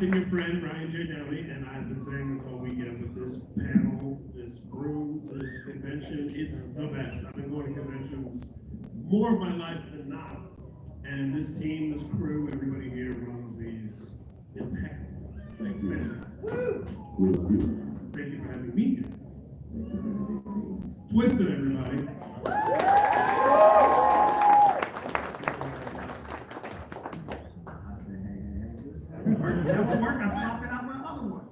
and your friend, Ryan J. Daly, and I've been saying this all weekend with this panel, this room, this convention, it's the best. I've been going to conventions more of my life than not. And this team, this crew, everybody here runs these impeccable. Thank you. We love you. Thank you for having me here. Twiztid, everybody. That will work. I swapped it out for another one.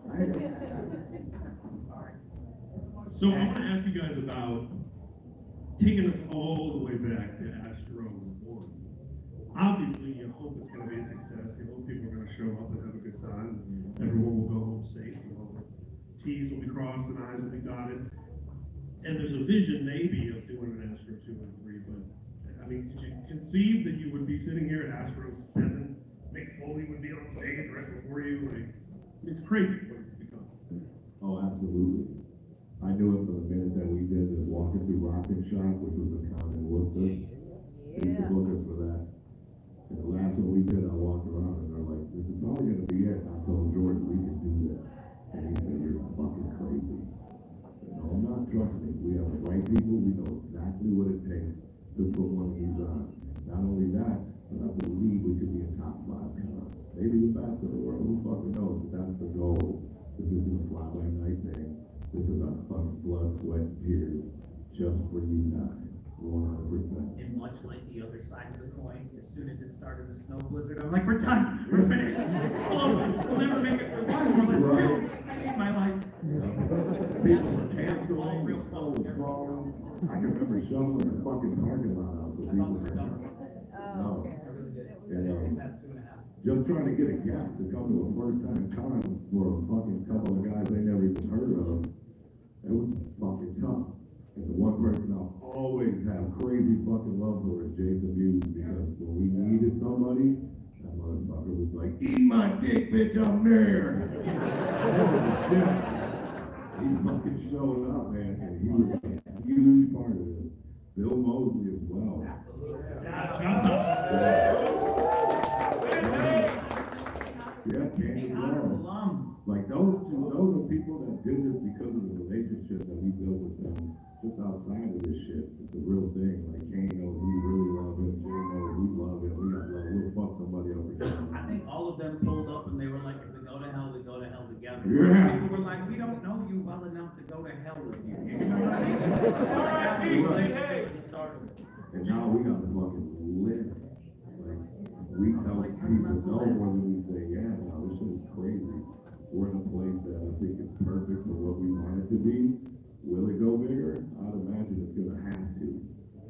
So I want to ask you guys about taking us all the way back to Astronomicon. Obviously, you hope it's going to be a success. You hope people are going to show up and have a good time. Everyone will go home safe. You know, the T's will be crossed and I's will be dotted. And there's a vision maybe of doing an Astro 2 and 3, but I mean, did you conceive that you would be sitting here at Astro 7? Mick Foley would be on stage right before you. Like, it's crazy what it's become. Oh, absolutely. I knew it from the minute that we did the Walking Through Rocket Shop, which was a con in Worcester. They used to book us for that. And the last one we did, I walked around and they're like, this is probably going to be it. And I told Jordan, we can do this. And he said, you're fucking crazy. I said, no, I'm not. Trust me. We have the right people. We know exactly what it takes to put one of these on. Not only that, but I believe we could be a top 5 con. Maybe the best in the world. Who fucking knows? But that's the goal. This isn't a fly-by-night thing. This is our fucking blood, sweat, and tears just for you guys. 100%. And much like the other side of the coin, as soon as it started the snow blizzard, I'm like, we're done. We're finished. It's over. We'll never make it through one more. Let's go. I hate my life. People were canceling, the snow was falling. I can remember shoveling the fucking parking lot out so people could. No. And, just trying to get a guest to come to a first-time con for a fucking couple of guys they never even heard of, it was fucking tough. And the one person I'll always have crazy fucking love for is Jason Hughes, because when we needed somebody, that motherfucker was like, eat my dick, bitch, I'm there. Shit. He's fucking showing up, man, and he was a huge part of this. Bill Mosley as well. Yeah, Candy Brown. Like those are people that did this because of the relationship that we built with them just outside of this shit. It's a real thing. Like Kane knows we really love him, Jay knows we love him, we got love, we'll fuck somebody up again. I think all of them pulled up and they were like, if we go to hell, we go to hell together. Yeah. People were like, we don't know you well enough to go to hell with you. You know what I mean? And now we got a fucking list. Like, we tell people no more than we say, yeah, no, this shit is crazy. We're in a place that I think is perfect for what we want it to be. Will it go bigger? I'd imagine it's gonna have to.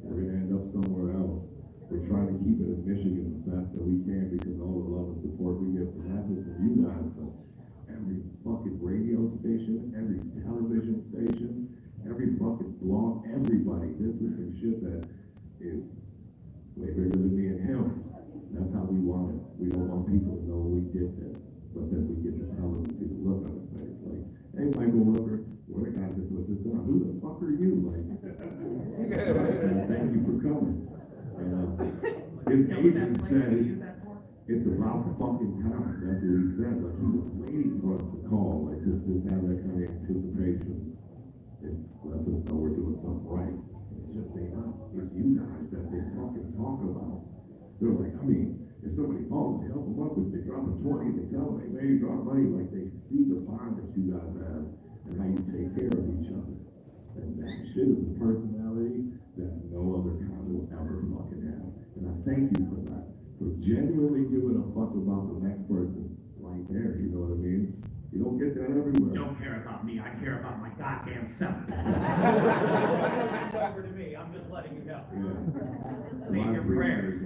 We're gonna end up somewhere else. We're trying to keep it in Michigan the best that we can because all the love and support we get from not just from you guys, but every fucking radio station, every television station, every fucking blog, everybody. This is some shit that is way bigger than me and him. That's how we want it. We don't want people to know we did this, but then we get to tell them and see the look on their face. Like, hey, Michael Rooker, we're the guys that put this on. Who the fuck are you? Like, thank you for coming. And his agent said, it's about fucking time. That's what he said. Like, he was waiting for us to call, like, to just have that kind of anticipation. It lets us know we're doing something right. It just ain't us. It's you guys that they fucking talk about. They're like, I mean, if somebody falls, they help them up. If they drop a 20, they tell them, hey, man, you drop money. Like, they see the bond that you guys have and how you take care of each other. And that shit is a personality that no other con will ever fucking have. And I thank you for that. For genuinely giving a fuck about the next person right there, you know what I mean? You don't get that everywhere. Don't care about me, I care about my goddamn self. Over to me, I'm just letting you know. Yeah. Say your prayers.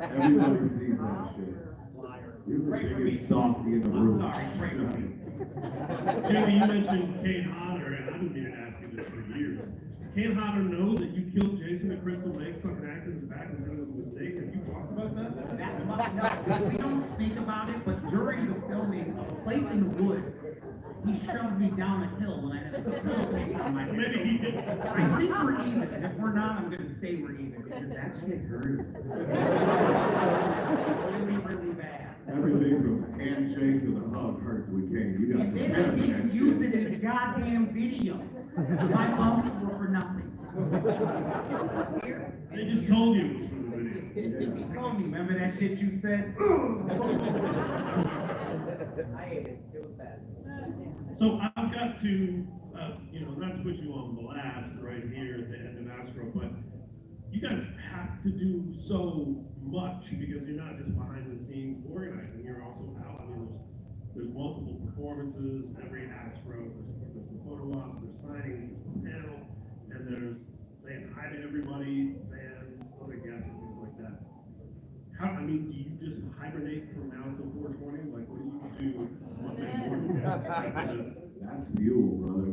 Everybody sees that shit. Liar. You're the Pray for me. biggest softy in the room. I'm sorry, pray for me. Jamie, you mentioned Kane Hodder, and I've been meaning to ask you this for years. Does Kane Hodder know that you killed Jason at Crystal Lake, stuck an axe in his back and said it was a mistake? Have you talked about that? No, we don't speak about it, but during the filming of A Place in the Woods, he shoved me down a hill when I had a pillowcase on my head. Maybe he did. I think we're even. If we're not, I'm gonna say we're even, because that shit hurt. Really, really bad. Everything from the handshake to the hug worked with Kane. You got And to then prepare they for that didn't use shit. it in the goddamn video. My bumps were for nothing. They just told you it was from the video. He told me, remember that shit you said? I ate it. It was bad. So I've got to, not to put you on blast right here at the end of Astro, but you guys have to do so much because you're not just behind the scenes organizing, you're also out. I mean, there's multiple performances every Astro. There's the photo ops, there's signings, there's the panel, and there's saying hi to everybody, fans, other guests, and things like that. Do you just hibernate from now till 420? Like, what do you do Monday morning? That's fuel, brother.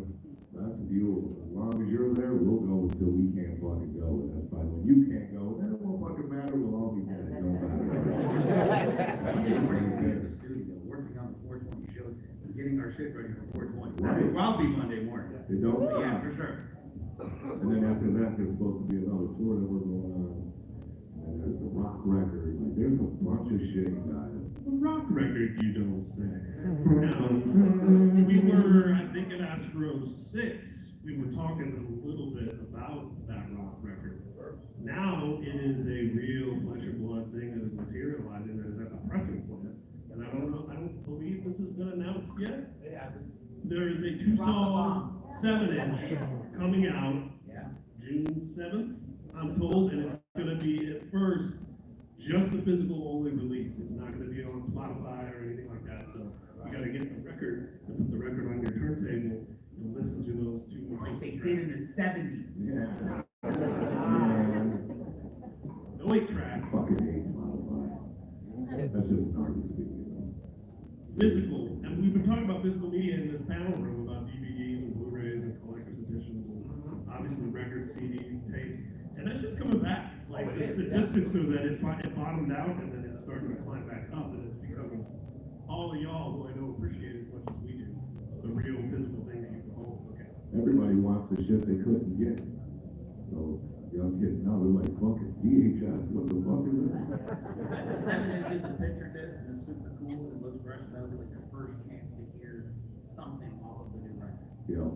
That's fuel. As long as you're there, we'll go until we can't fucking go. And that's fine. When you can't go, then it won't fucking matter. We'll all be dead. It don't matter. Working here in the studio, working on the 420 shows, getting our shit ready for 420. Right. I'll be Monday morning. It don't So, stop. yeah, for sure. And then after that, there's supposed to be another tour that we're going on. And there's the rock record. Like, there's a bunch of shit, guys. A rock record, you don't say. We were, I think, at Astro 6, we were talking a little bit about that rock record. Now it is a real flesh and blood thing that is materializing, that is at the pressing plant. And I don't believe this has been announced yet. There is a 2-song, 7-inch coming out June 7th, I'm told, and it's gonna be at first just the physical only release. It's not gonna be on Spotify or anything like that, so you gotta get the record, and put the record on your turntable and listen to those two. Like they did in the 70s. Yeah. No 8-track. Fucking hate Spotify. That's just an artist speaking. Physical, and we've been talking about physical media in this panel room about DVDs and Blu-rays and collector's editions and obviously records, CDs, tapes, and that's just coming back. Like the statistics are that it bottomed out and then it's starting to climb back up, and it's because of all of y'all who I know appreciate as much as we do the real physical thing that you can hold. Okay. Everybody wants the shit they couldn't get. So young kids now they're like, fucking VHS, what the fuck is that? The 7 inches of picture disc and it's super cool. It looks fresh and that'll be like your first chance to hear something off of the new record. Yeah.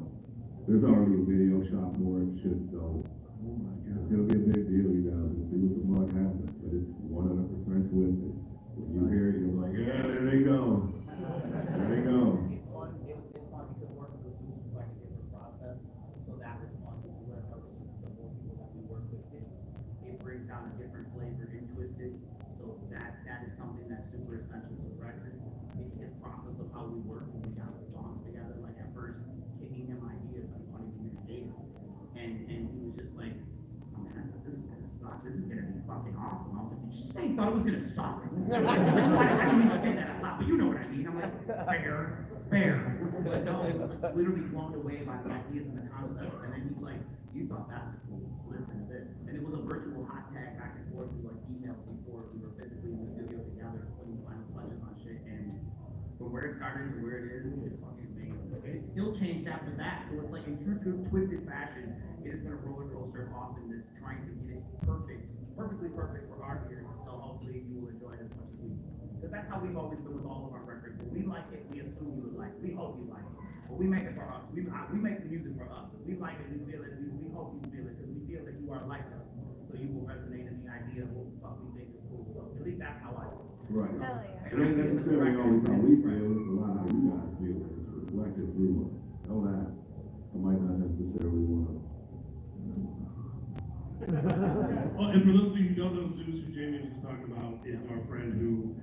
There's already a video shot for it, shit's dope. Oh my It's God. gonna be a big deal, you guys. We'll see what the fuck happens. But it's 100% Twiztid. When you hear it, you're like, yeah, there they go. There they go. It's fun. It's fun because working with Zeus was like a different process. So that was fun. We learned how to use the more people that we work with. It brings out a different flavor in Twiztid. So that is something that's super essential to the record. It's his process of how we work when we got the songs together. Like at first, kicking him ideas on funny communication. And he was just like, oh man, this is gonna suck. This is gonna be fucking awesome. I was like, did you say you thought it was gonna suck? I didn't mean to say that out loud, but you know what I mean. I'm like, fair. But no, it was like literally blown away by the ideas and the concepts. And then he's like, you thought that was cool. Listen to this. And it was a virtual hot tag back and forth through like emails before we were physically in the studio together, putting final touches on shit. And from where it started to where it is, it's fucking amazing. And it still changed after that. So it's like in true Twiztid fashion, it has been a roller coaster of awesomeness trying to get it perfectly perfect for our ears. So hopefully you will enjoy it as much as we do. Because that's how we've always been with all of our records. When we like it, we assume you would like it. We hope you like it. But we make it for us. We make the music for us. If we like it, we feel it, we hope you feel it, because we feel that you are like us. So you will resonate in the idea of what the fuck we think is cool. So at least that's how I feel. Right. Hell yeah. It ain't necessarily always how we feel, it's a lot how you guys feel. It's reflected through us. Know that. I might not necessarily want to. Well, and for those of you who don't know Zeus, who Jamie was just talking about, is our friend who,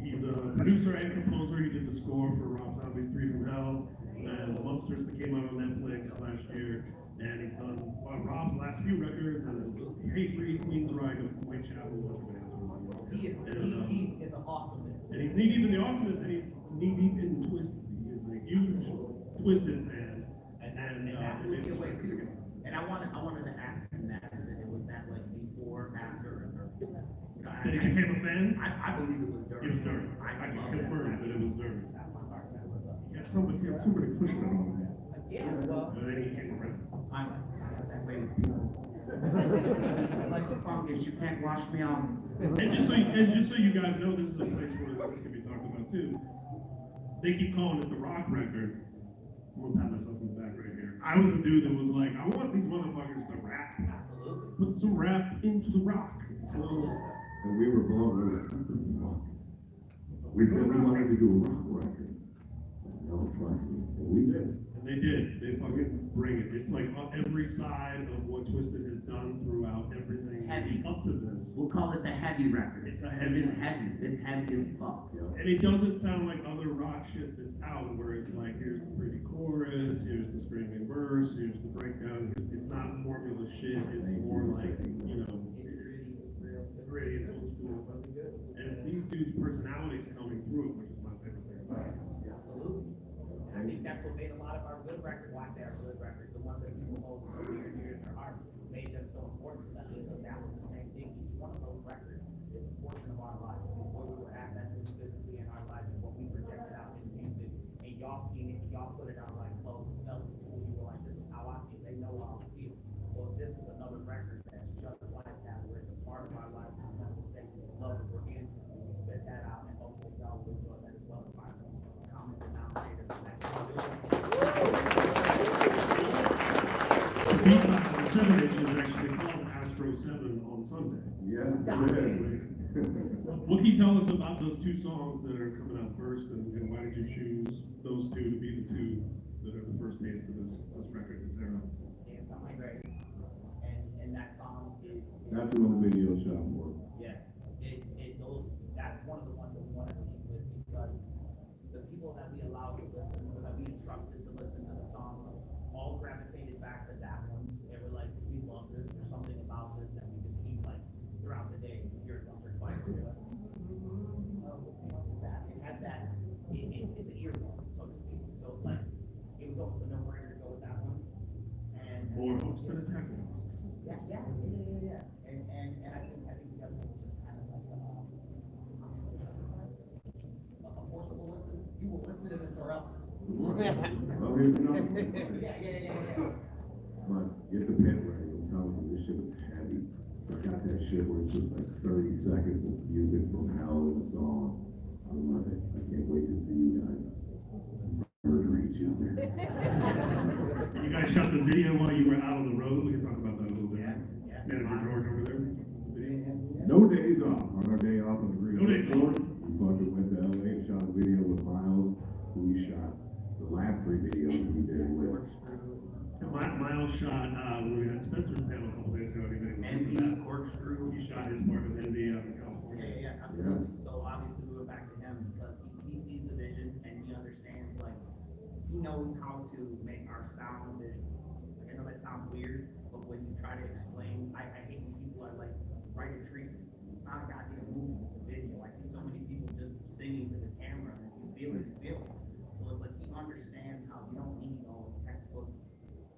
he's a producer and composer. He did the score for Rob Zombie's 3 from Hell and The Monsters that came out on Netflix last year. And he's done Rob's last few records and Hate Breed, Queen's Ride, Whitechapel, He is knee deep in the awesomeness. and he's knee deep in the awesomeness, and he's knee deep in Twiztid. He is a huge Twiztid fan. And I wanted to ask him that, is it was that like before, after, or? That he became a fan? I believe it was during. It was during. I can confirm that it was during. That's my heart. That was Yeah, somebody pushing him on that. yeah, well, And then he came around. I'm that way with people. Like the fungus, you can't wash me off. And just so you guys know, this is a place where this can be talked about too. they keep calling it the rock record. I'm gonna pat myself on the back right here. I was a dude that was like, I want these motherfuckers to rap. Absolutely. Put some rap into the rock. So, And we were blown away. What the fuck? We said we wanted to do a rock record. No, trust me. And we did. and they did. They fucking bring it. It's like on every side of what Twiztid has done throughout everything Heavy. up to this. We'll call it the heavy record. It's a Because heavy- it's heavy. It's heavy as fuck. Yeah. And it doesn't sound like other rock shit that's out where it's like, here's the pretty chorus, here's the screaming verse, here's the breakdown. It's not formula shit. It's more like, you know, it's gritty, it's old school. And it's these dudes' personalities coming through it, which is my favorite thing about it. Absolutely. And I think that's what made a lot of our good records, well, I say our good records, the ones that people hold so near and dear to their heart, made them so important to them, because that was the same thing. Each one of those records is a portion of our lives, is where we were at mentally, physically in our lives, and what we projected out in music. And y'all seen it, and y'all put it out like clothes, and felt it too, and you were like, this is how I feel, they know how I feel. So if this is another record that's just like that, where it's a part of our lives, and mental state, and the love that we're in, and we spit that out, and hopefully y'all will enjoy that as well, and find some common denominators. And that's what we're doing. The B-side on 7-inch is actually called Astro 7 on Sunday. Yes, it is. What can you tell us about those two songs that are coming out first, and why did you choose those two to be the two that are the first taste of this record? Is there a Dance on my grave. And that song is. That's what the video shot for. Yeah, that's one of the ones that we wanted to keep with, because the people that we allowed to listen, or that we entrusted to listen to the songs, all gravitated back to that one. They were like, we love this, there's something about this that we just keep like throughout the day, you hear it once or twice, and you're like, oh, what is that? It has that, it's an earworm, so to speak. So like, it was almost a no-brainer to go with that one. And more hooks than a tackle? yeah. And I think the other one was just kind of like, a forcible listen. You will listen to this or else. Oh, here's another one. Yeah. But get the pen ready, I'm telling you, this shit is heavy. It's got that shit where it's just like 30 seconds of music from hell in a song. I love it. I can't wait to see you guys murder each other. You guys shot the video while you were out on the road. We can talk about that a little bit. Yeah. Manager George over there. No days off. On our day off on the green. No days off. We fucking went to LA and shot a video with Miles, who we shot the last 3 videos we did with. And Miles shot, when we had Spencer's panel a couple days ago, he made Envy, Corkscrew. He shot his part of Envy out in California. Yeah, absolutely. So obviously we went back to him because he sees the vision and he understands, like, he knows how to make our sound vision. Like, I know that sounds weird, but when you try to explain, I hate when people are like, write a treatment. It's not a goddamn movie, it's a video. I see so many people just singing to the camera, and if you feel it, you feel it. So it's like he understands how you don't need all the textbook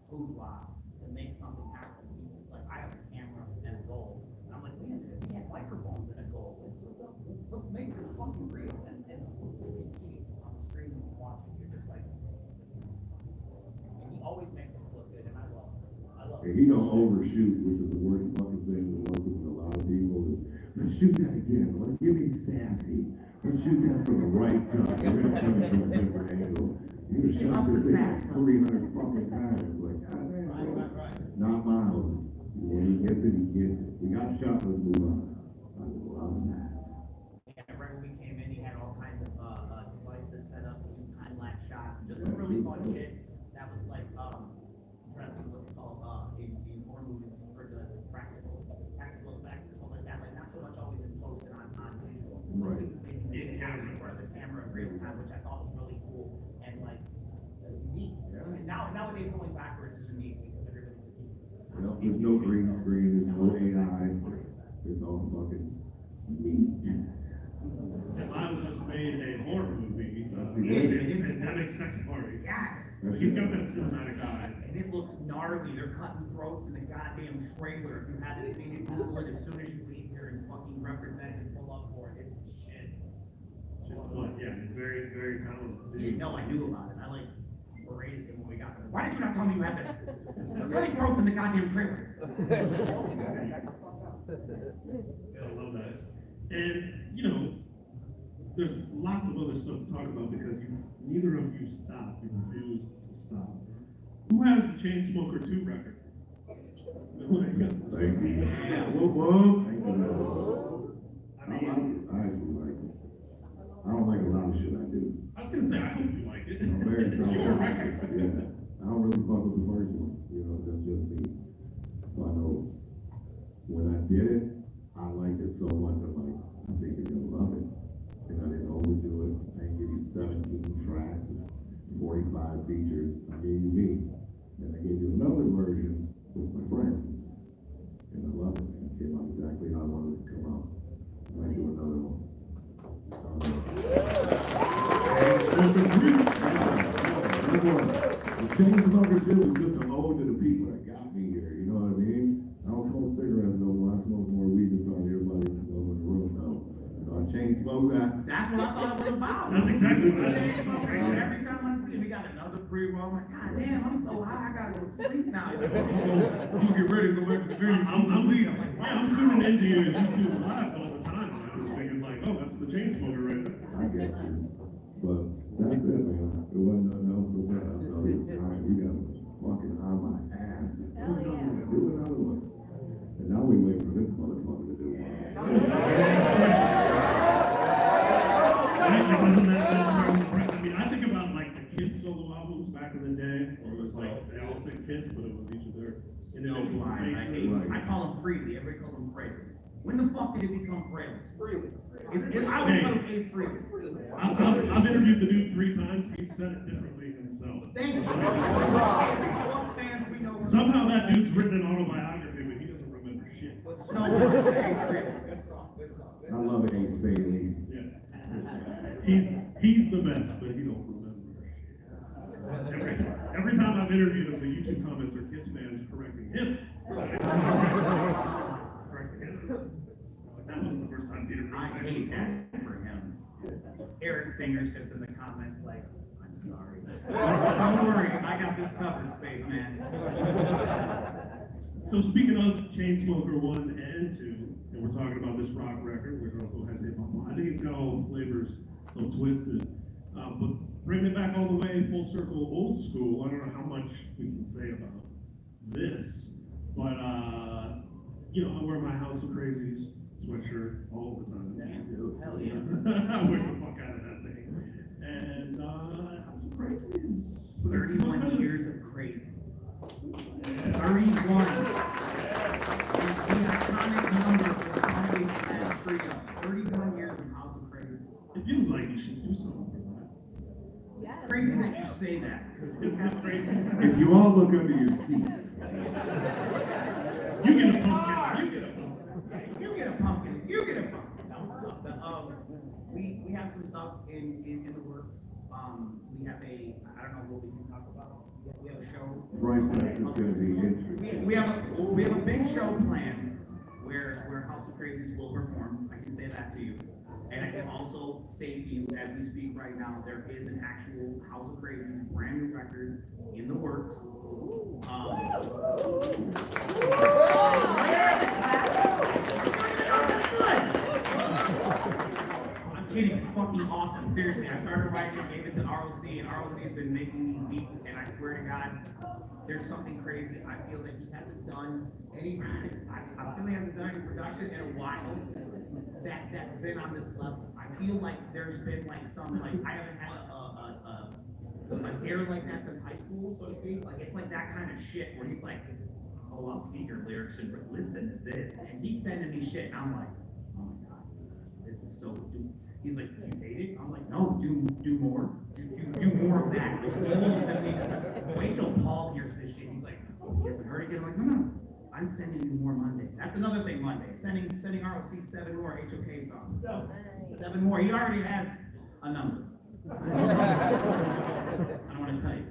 hoopla to make something happen. He's just like, I have a camera and a goal. And I'm like, we had microphones and a goal. And so let's make this fucking real. And you can see it on the screen when you watch it. You're just like, this is fun. And he always makes us look good, and I love it. And he don't overshoot, which is the worst fucking thing in the world with a lot of people. Let's shoot that again. Let's give me sassy. Let's shoot that from the right side. We're gonna come from a different angle. You shot this thing 300 fucking times. Like, God damn. Right. Not Miles. When he gets it, he gets it. We got shot, let's move on. I love that. And right when we came in, he had all kinds of devices set up to do time-lapse shots, and just some really fun shit. That was like, I'm trying to think what they call, in horror movies, referred to as practical effects or something like that. Like, not so much always in post and on visual. Right. He was making the shit happen in front of the camera in real time, which I thought was really cool, and like, that's unique. Yeah. And nowadays, going backwards is unique, because everybody just keeps. There's no green screen, there's no AI. It's all fucking meat. And Miles just made a horror movie, He a pandemic sex party. Yes! So he's got that cinematic eye. And it looks gnarly. They're cutting throats in the goddamn trailer. If you haven't seen it, Google it as soon as you leave here and fucking represent and pull up for it. It's shit. It's fun, yeah, he's very, very talented. You didn't know I knew about it. I like berated him when we got there. Why did you not tell me you had this? They're cutting throats in the goddamn trailer. I love that. And, you know, there's lots of other stuff to talk about because you you stop. You refuse to stop. Who has the Chainsmoker 2 record? Thank you. Whoa. Thank you. I like it. I actually like it. I don't like a lot of shit I do. I was gonna say, I hope you like it. I'm very It's your record. Yeah. I don't really fuck with the first one. You know, that's just me. So I know when I did it, I liked it so much. I'm like, I think you're gonna love it. And I didn't overdo it. I didn't give you 17 tracks and 45 features. I gave you me. And I gave you another version with my friends. And I love it, man. It came out exactly how I wanted it to come out. I might do another one. The Chainsmoker shit was just an ode to the people that got me here, you know what I mean? I don't smoke cigarettes no more. I smoke more weed than probably everybody in the room now. So I Chainsmoke that. That's what I thought it was about. That's exactly what it is. Every time I see him, we got another pre-roll. I'm like, God damn, I'm so high, I gotta go to sleep now. You get ready to go back to the video. I'm tuning into your YouTube lives all the time. And I was thinking like, oh, that's the Chainsmoker right there. I get you. But that's it, man. It wasn't nothing else but that. I thought it was time. We got fucking on my ass. Hell yeah. Do another one. And now we wait for this motherfucker to do one. I mean, I think about like the Kids solo albums back in the day, where it was like, they all said Kids, but it was each of their individual faces. I call him Freely, everybody calls him Freely. When the fuck did it become Freely? Freely. I always call him Ace Freely. I've interviewed the dude 3 times, he said it differently himself. Thank you. So us fans, we know. Somehow that dude's written an autobiography, but he doesn't remember shit. No, Ace Freely. Good song, good song. I love it, Ace Frehley. Yeah. He's the best, but he don't remember shit. Every time I've interviewed him, the YouTube comments are Kiss fans correcting him. Correcting him. That wasn't the first time Peter I Chris hate sang that for him. Eric Singer's just in the comments like, I'm sorry. Don't worry, I got this covered, spaceman. So speaking of Chainsmoker 1 and 2, and we're talking about this rock record, which also has hip hop. I think it's got all the flavors of Twiztid. But bringing it back all the way full circle, old school, I don't know how much we can say about this, but you know, I wear my House of Krazees sweatshirt all the time. Yeah, dude, hell yeah. I wear the fuck out of that thing. And House of Krazees. 31 years of crazy. 31. The iconic number for Sunday Flat Street up. 31 years of House of Crazy. It feels like you should do something for that. Yes. Crazy that you say that. Isn't that crazy? If you all look under your seats. You get a pumpkin. You get a pumpkin. You get a pumpkin. You get a pumpkin. No, we have some stuff in the works. We have I don't know what we can talk about. We have a show. Fright Fest is gonna be interesting. We have a big show planned where House of Krazees will perform. I can say that to you. And I can also say to you, as we speak right now, there is an actual House of Krazees brand new record in the works. I'm kidding, it's fucking awesome. Seriously, I started writing it, gave it to ROC, and ROC has been making these beats, and I swear to God, there's something crazy. I feel that he hasn't done any, I feel he hasn't done any production in a while that's been on this level. I feel like there's been like some, like, I haven't had a dare like that since high school, so to speak. Like, it's like that kind of shit where he's like, oh, I'll see your lyrics and listen to this. And he's sending me shit, and I'm like, oh my God, this is so, he's like, do you hate it? I'm like, no, do more. Do more of that. Wait till Paul hears this shit. He's like, oh, he hasn't heard it yet. I'm like, no. I'm sending you more Monday. That's another thing Monday. Sending ROC 7 more HOK songs. So, 7 more. He already has a number. I don't want to tell you.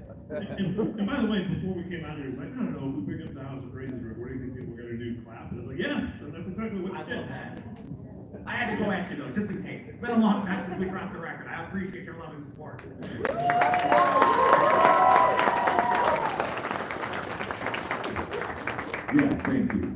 And by the way, before we came out here, it's like, I don't know, if we pick up the House of Krazees record, what do you think people are going to do? Clap? And it's like, yes, and that's exactly what I we did. love that. I had to go at you though, just in case. It's been a long time since we dropped the record. I appreciate your love and support. Yes, thank you.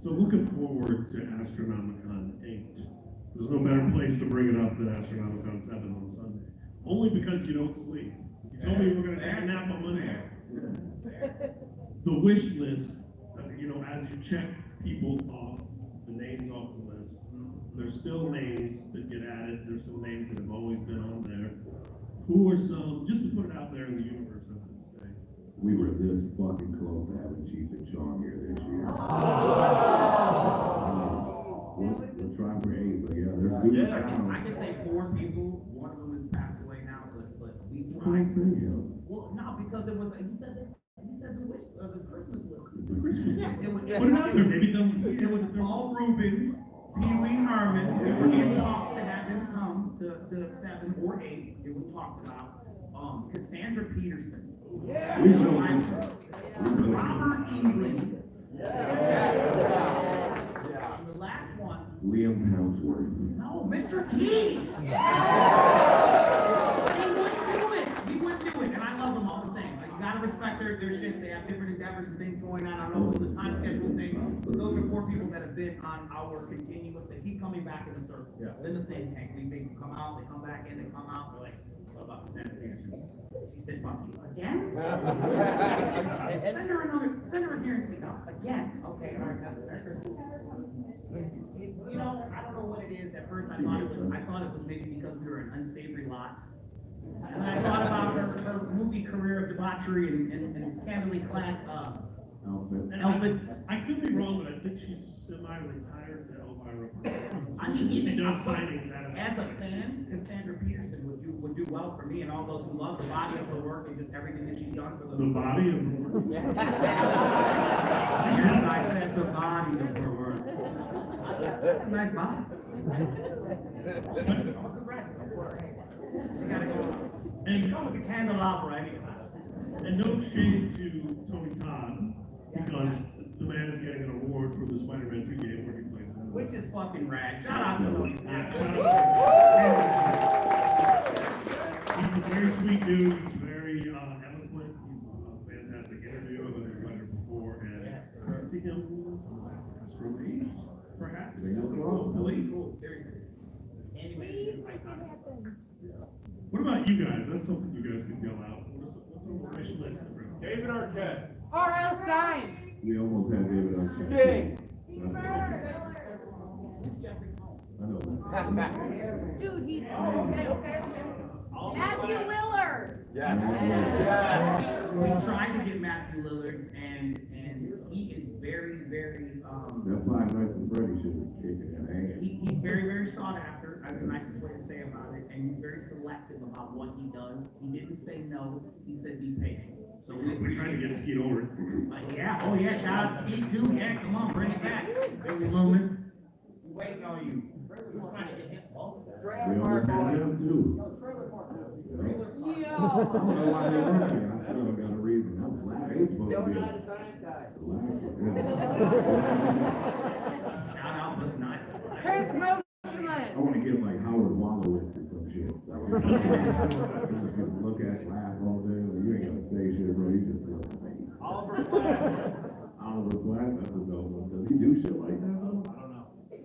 So looking forward to Astronomicon 8. There's no better place to bring it up than Astronomicon 7 on Sunday. Only only because you don't sleep. You told me we're gonna take a nap on Monday. The wish list, you know, as you check people off, the names off the list, there's still names that get added, there's some names that have always been on there. Who are some, just to put it out there in the universe, as they say. We were this fucking close to having Cheech and Chong here this year. We'll try for 8, but yeah, they're super I can say 4 people, one of them has passed away now, but we What can I tried. say, yo? Well, no, because it was, he said the wish, the Christmas list. The Christmas Yeah, list. it was, Put it out there, maybe they'll. it was Paul Rubens, Pee Wee Herman, we were in talks to have them come to 7 or 8, it was talked about. Cassandra Peterson. We know him. Robert England. And the last one, Liam Hemsworth. no, Mr. Key. He wouldn't do it, and I love them all the same. Like, you gotta respect their shits, they have different endeavors and things going on, I don't know if it's a time schedule thing, but those are 4 people that have been on our continuous, they keep coming back in the circle. Yeah. Then the think tank, they come out, they come back in, they come out, they're like, what about Cassandra Peterson? She said, fuck you, again? Send her a guarantee, no, again, okay, all right, you know, I don't know what it is, at first I thought it was maybe because we were an unsavory lot. And I thought about her movie career of debauchery and scantily clad, Outfit. outfits. I could be wrong, but I think she's semi-retired to Elvira. I mean, She even does signings as a fan, Cassandra Peterson would do well for me and all those who love the body of her work and just everything that she's done for The body of the work. Yes, I said the body of her work. That's a nice body. Oh, congrats. She gotta go. And, Come with the candelabra anytime. and no shade to Tony Todd, because the man is getting an award for the Spider-Man 2 game where he plays. Which is fucking rad. Shout out to Tony Yeah, Todd. shout out. He's a very sweet dude, he's very eloquent, he's a fantastic interview, I've been invited before, and I see him Astronomicon, perhaps. Hopefully. Cool, seriously. Anyway, Please make it happen. What about you guys? That's something you guys can yell out. What's on the wish list? David Arquette. R.L. Stein. We almost had David on. Sting. I know. Dude, he's Matthew Lillard. Yes. Yes. we tried to get Matthew Lillard, and he is very, That Five Nights at Freddy's shit is kicking in ass. he's very, very sought after, that's the nicest way to say about it, and he's very selective about what he does. He didn't say no, he said be patient. So We're trying to get Skeet over it. Yeah, oh yeah, shout out to Steve too, yeah, come on, bring it back. Billy Loomis. Waiting on you. We're trying to get him. Oh, We almost had him too. I don't know why they weren't here. I still got a reason. I'm black. They supposed to be a shout out to Night. Chris I want to Motionless. get like Howard Wolowitz or some shit. Like, I'm just gonna look at, laugh all day. Like, you ain't gonna say shit, bro. You just look at me. Oliver Platt. Oliver Black, that's a dope one. Does he do shit like that though? I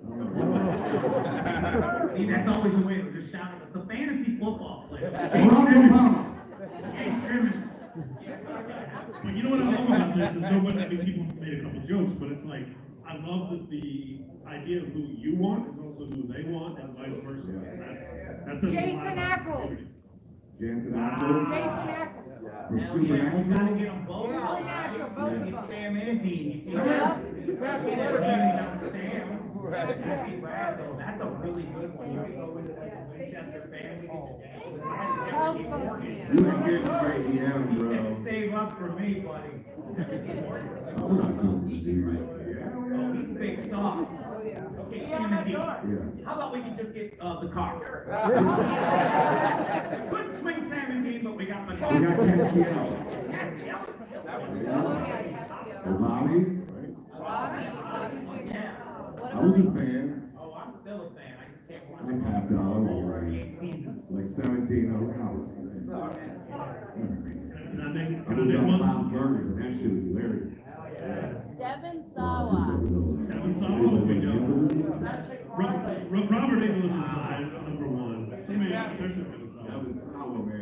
don't know. See, that's always the way to just shout out. It's a fantasy football player. Barack Obama. James Simmons. But you know what I love about this is nobody, I mean, people made a couple jokes, but it's like, I love that the idea of who you want is also who they want and vice versa. That's a Jason Ackles. Jansen Ackles. Jason Ackles. From Hell yeah, you gotta Supernatural. get them both. Supernatural, both of Get them. Sam and Dean. You can't Yep. Sam. That'd be rad though. That's a really good one. You can go into like the Winchester family. Both of them. You ain't getting JEM, He said, bro. save up for me, buddy. I'm not cool with you, right? Oh, he's big sauce. Okay, Sam and Dean. Yeah. How about we can just get the car? Couldn't swing Sam and Dean, but we got the car. We got Castiel. Castiel. Bobby, right? Yeah. I was a fan. Oh, I'm still a fan. I just can't watch I tapped out over over 8 seasons. like 17 of them. I was And I think, I was on Bob's Burgers and that shit was hilarious. Devin Just Sawa. so you know. Devin Sawa, we Robert England is my number one. Somebody, there's a good song. Devin Sawa, man.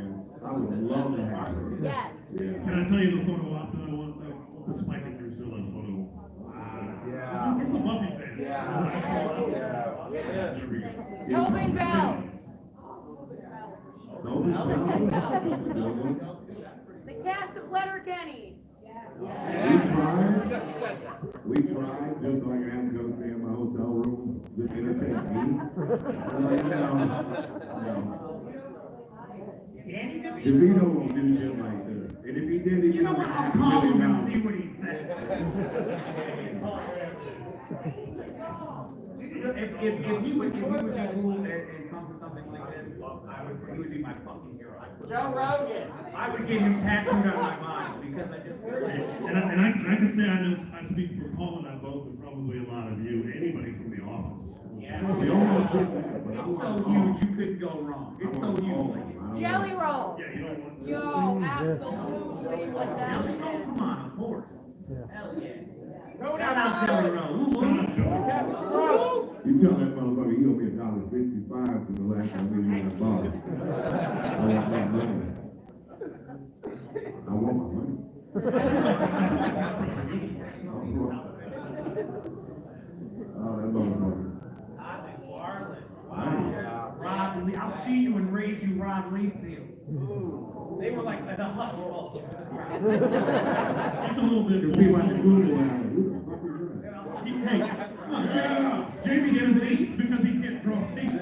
I would love to have it. Yes. Yeah. Can I tell you the photo op that I want, the Spike and Drusilla photo? Yeah. It's a Buffy fan. Yeah. There we go. Tobin Bell. Tobin Bell. That's a good one. The cast of Letterkenny. We tried, just so I can have to go stay in my hotel room, just entertain me. I'm like, no. Danny DeVito won't do shit like this. And if he did, he'd You know what, I'll call him and see what he said. If he would be cool and come to something like this, he would be my fucking hero. Joe Rogan. I would get him tattooed on my body because I just feel like. And I can say I speak for Paul and I both, and probably a lot of you, anybody from the office. Yeah. They almost did that, but I It's want so all. huge, you couldn't go wrong. It's so huge. I Jelly roll. Yeah, you don't want. Yo, absolutely with that Jelly shit. roll, come on, of course. Hell yeah. Shout out Jelly roll. Woo, woo. You tell that motherfucker he owe me $1.65 for the last time we were in the bar. I want my money. I want my money. Oh, that motherfucker. Rob Lee, I'll see you and raise you, Rob Leafield. They were like the hush also. It's a little bit. Because people have to Google that. Who the fuck is that? Jamie Jim Lee, because he can't draw faces.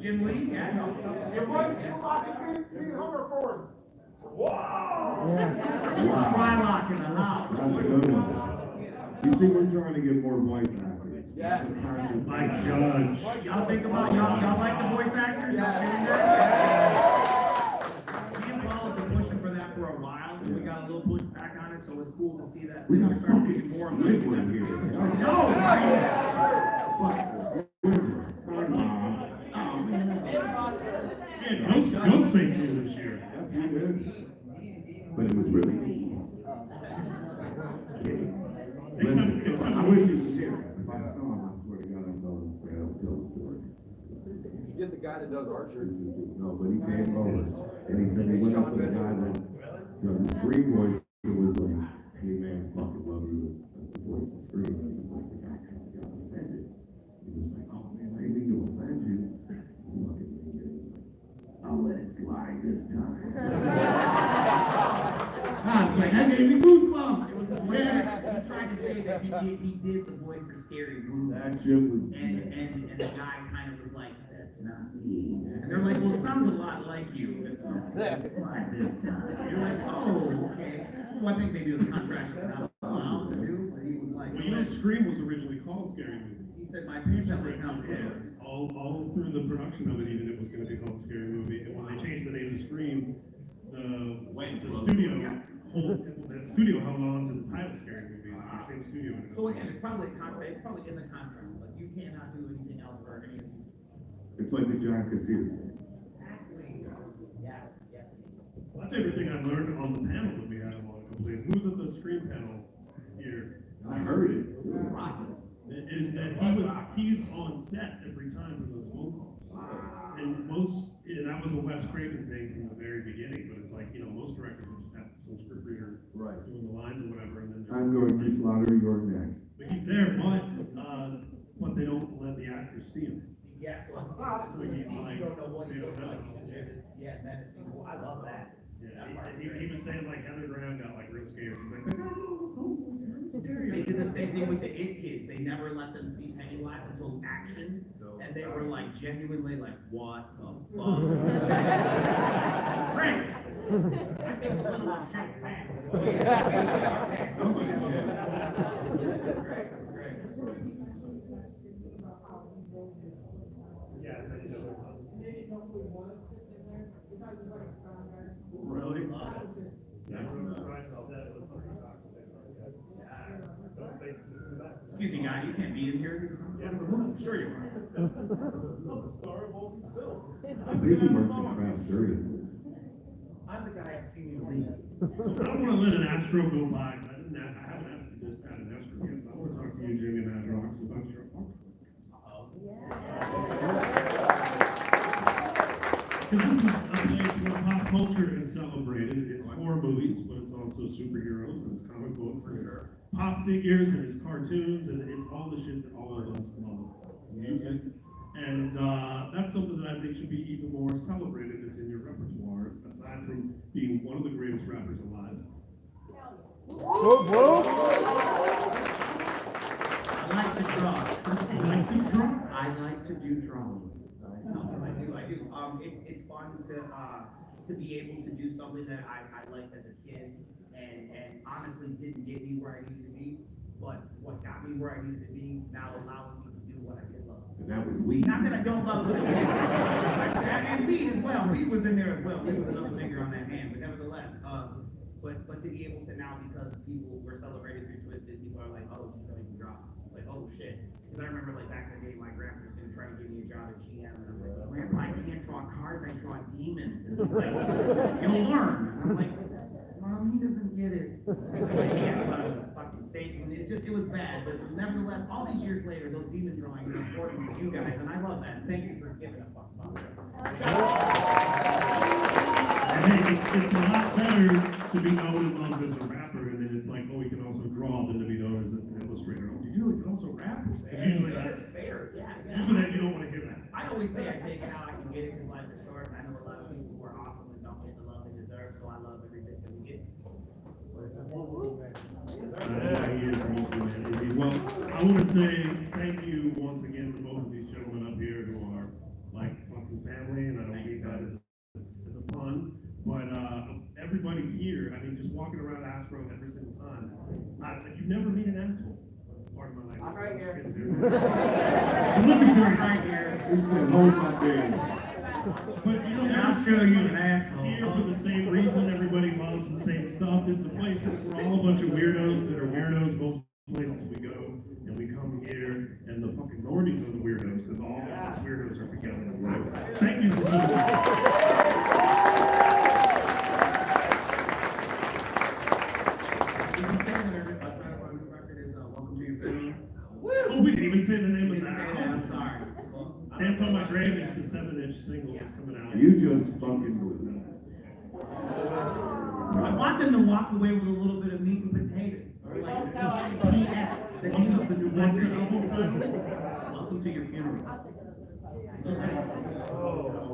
Jim Lee, yeah, no. It was Hummerford. Whoa! Frylock in the house. That's a good one. You see, we're trying to get more voice actors. Yes. Like Judge. Y'all think about, y'all like the voice actors? Y'all feeling that? Me and Paul have been pushing for that for a while, and we got a little pushback on it, so it's cool to see that. We got we're starting to fucking get more of Squidward it. here. No! Fucking Squidward. SpongeBob. Oh, man. Yeah, Ghostface here this year. That's what we did. But it was really me. Listen, I wish he was here. If I saw him, I swear to God, I'd tell him to stay up and tell the story. You get the guy that does archery. No, but he came over and he said he went up to the guy that does the screen voice and was like, hey man, fucking love you as the voice of screen. And he was like, the guy kind of got offended. He was like, oh man, I didn't mean to offend you. He looked at me and he was like, I'll let it slide this time. I was like, that gave me goosebumps. It was the way he tried to say that he did the voice for Scary Movie. That shit was. And the guy kind of was like, that's not me. And they're like, well, it sounds a lot like you. Let's slide this time. And you're like, oh, okay. So I think maybe it was a contract that not allowed to do, but he was like, Well, you know, Scream was originally called Scary Movie. he said, my parents never come Yes, all through the production of it, even it was going to be called Scary Movie. And when they changed the name to Scream, the studio held on to the title Scary Movie. The same studio. So again, it's probably in the contract, but you cannot do anything else for any of these. It's like the John Cassini. Exactly. Yes, yes. My favorite thing I learned on the panel that we had on a couple days, who was at the Scream panel here, I heard it. It was rocking. is that he's on set every time for those phone calls. And that was a Wes Craven thing from the very beginning, but it's like, you know, most directors will just have some script reader doing the lines or whatever, and then. I'm going to slaughter your neck. But he's there, but they don't let the actors see him. Yeah, so So he's like, you don't know what they you're don't know. doing, they're just, yeah, menacing. Oh, I love that. Yeah, he was saying like Heather Graham got like real scared. He's like, They did the same thing with the It Kids. They never let them see Pennywise until action, and they were like genuinely like, what the fuck? Great! I think the little one shit pants. Sounds like a shit. Great, great. yeah, Really? Excuse me, guy, you can't be in here. Sure you are. I think he works in craft services. I'm the guy asking you to leave. I don't want to let an Astro go by. I haven't asked you this at an Astro yet. I want to talk to you, Jimmy Madrox, about your apartment. Because this is a it's what pop culture is celebrated. It's horror movies, but it's also superheroes, and it's comic books, and it's pop figures, and it's cartoons, and it's all the shit that all of us love. Music. And that's something that I think should be even more celebrated. It's in your repertoire, aside from being one of the greatest rappers alive. Whoop, whoop. I like to draw. You like to draw? I like to do drawings. I do. It's fun to be able to do something that I liked as a kid and honestly didn't get me where I needed to be, but what got me where I needed to be now allows me to do what I did love. And that was weed. Not that I don't love it. And weed as well. Weed was in there as well. Weed was another finger on that hand, but nevertheless, but to be able to now, because people were celebrated through Twiztid, people are like, oh, you can draw. It's like, oh shit. Because I remember like back in the day, my grandpa was gonna try to give me a job at GM, and I'm like, Grandpa, I can't draw cars, I draw demons. And he's like, you'll learn. And I'm like, Mom, he doesn't get it. Yeah, I thought it was fucking safe, and it was bad, but nevertheless, all these years later, those demon drawings are important to you guys, and I love that. Thank you for giving a fuck about it. And hey, it's a lot better to be known and loved as a rapper, and then it's like, oh, he can also draw, than to be known as an illustrator. Oh, did you can also rap? Usually that's fair, yeah. usually you don't want to hear that. I always say I take it how I can get it because life is short, and I know a lot of people who are awesome and don't get the love they deserve, so I love every bit that we get. That's why he is humanity. Well, I want to say thank you once again to both of these gentlemen up here who are like fucking family, and I don't mean that as a pun, but everybody here, I mean, just walking around Astro every single time, you never meet an asshole. Part of my life. I'm right here. I'm looking for you right here. He said, hold my damn. But you know, I'll show you an asshole. Here for the same reason, everybody loves the same stuff. It's a place where we're all a bunch of weirdos that are weirdos most places we go, and we come here, and the fucking Nordies are the weirdos, because all of us weirdos are together. So, thank you for being here. You can say that our title for our new record is Welcome to Your Family. Oh, we didn't even say the name We of didn't say that. that, I'm sorry. Dance on My Grave is the 7-inch single that's coming out. You just fucking with me. I want them to walk away with a little bit of meat and potatoes. Or like PS. The name of the new record. Welcome to Your Funeral.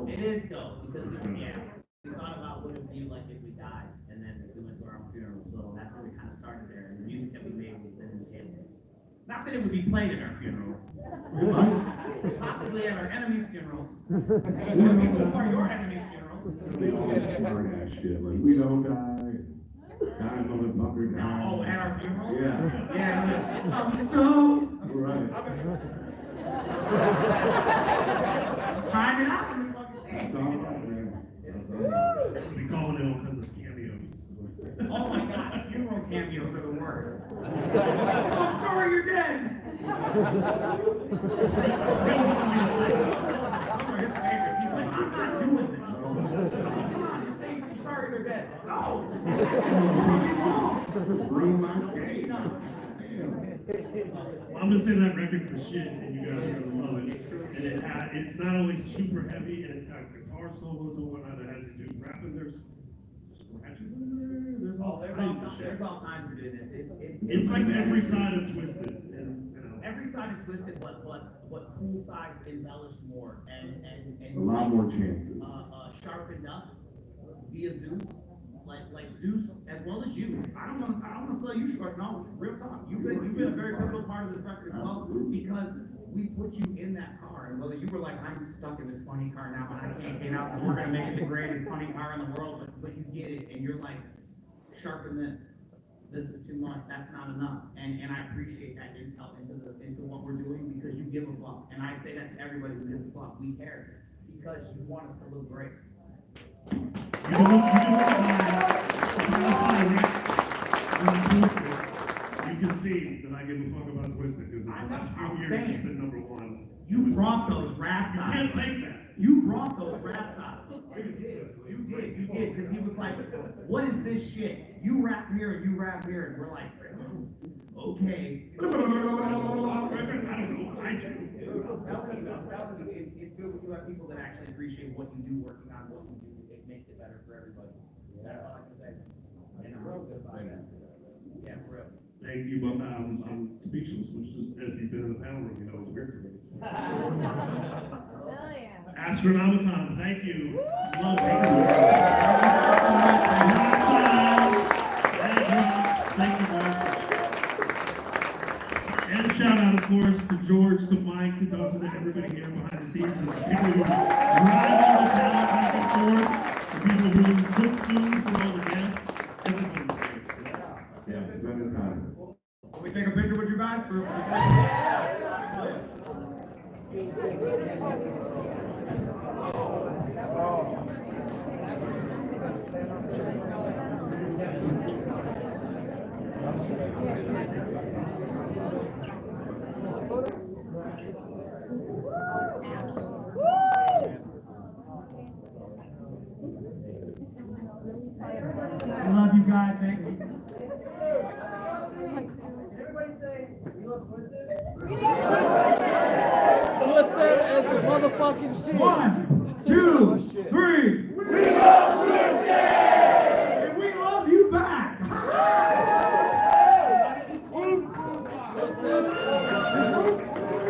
It is dope because yeah, we thought about what it would be like if we died, and then we went to our own funeral. So that's where we kind of started there. And the music that we made was then not that it would be played at our funeral. Possibly at our enemies' funerals. Or people who are your enemies' funerals. They all smart ass shit, like, we don't die. Die, motherfucker, die. Oh, at our funeral? Yeah. Yeah. Right. Time it out in the fucking That's thing. all right, man. That's all right. We call it all kinds of cameos. Oh my god, funeral cameos are the worst. I'm sorry you're dead. Those are his favorites. He's like, I'm not doing this. Come on, just say you're sorry they're dead. No! Bring my day. I'm gonna say that record's the shit, and you guys are gonna love it. And it's not only super heavy, and it's got guitar solos and whatnot that has to do with rapping. There's scratches in there. There's all kinds of shit. There's all kinds of goodness. It's like every side of Twiztid, and you know. Every side of Twiztid, but cool sides embellished more and A lot more chances. sharpened up via Zeus, like Zeus as well as you. I don't want to sell you short. No, real talk. You've been a very pivotal part of this record as well because we put you in that car, and whether you were like, I'm stuck in this funny car now, and I can't get out, and we're gonna make it the greatest funny car in the world, but you get it, and you're like, sharpen this. This is too much, that's not enough, and I appreciate that intel into what we're doing because you give a fuck, and I say that to everybody who gives a fuck, we care, because you want us to look great. You can see that I give a fuck about Twiztid because the last few years it's been number one. You brought those raps You out. can't fake that. You brought those raps out. You did, because he was like, what is this shit? You rap here and you rap here, and we're like, okay. I don't know. I do. I'm telling you, it's good when you have people that actually appreciate what you do, working on what you do. It makes for everybody. That's all I can say. And I'm real good about that. Yeah, for real. Thank you, but I'm speechless, which is, as you've been in the panel, you know, it's weird for me. Hell yeah. Astronomicon, thank you. Love Thank you, guys. And a shout out, of course, to George, to Mike, to Dustin, to everybody here behind the scenes, and the people who driving the talent back and forth, the people who cook food for all the guests. Everybody was great. Yeah, spending time. Can we take a picture with you guys? I love you guys, thank you. Twiztid is the motherfucking shit. 1, 2, 3. We love Twiztid! And we love you back! Twiztid is the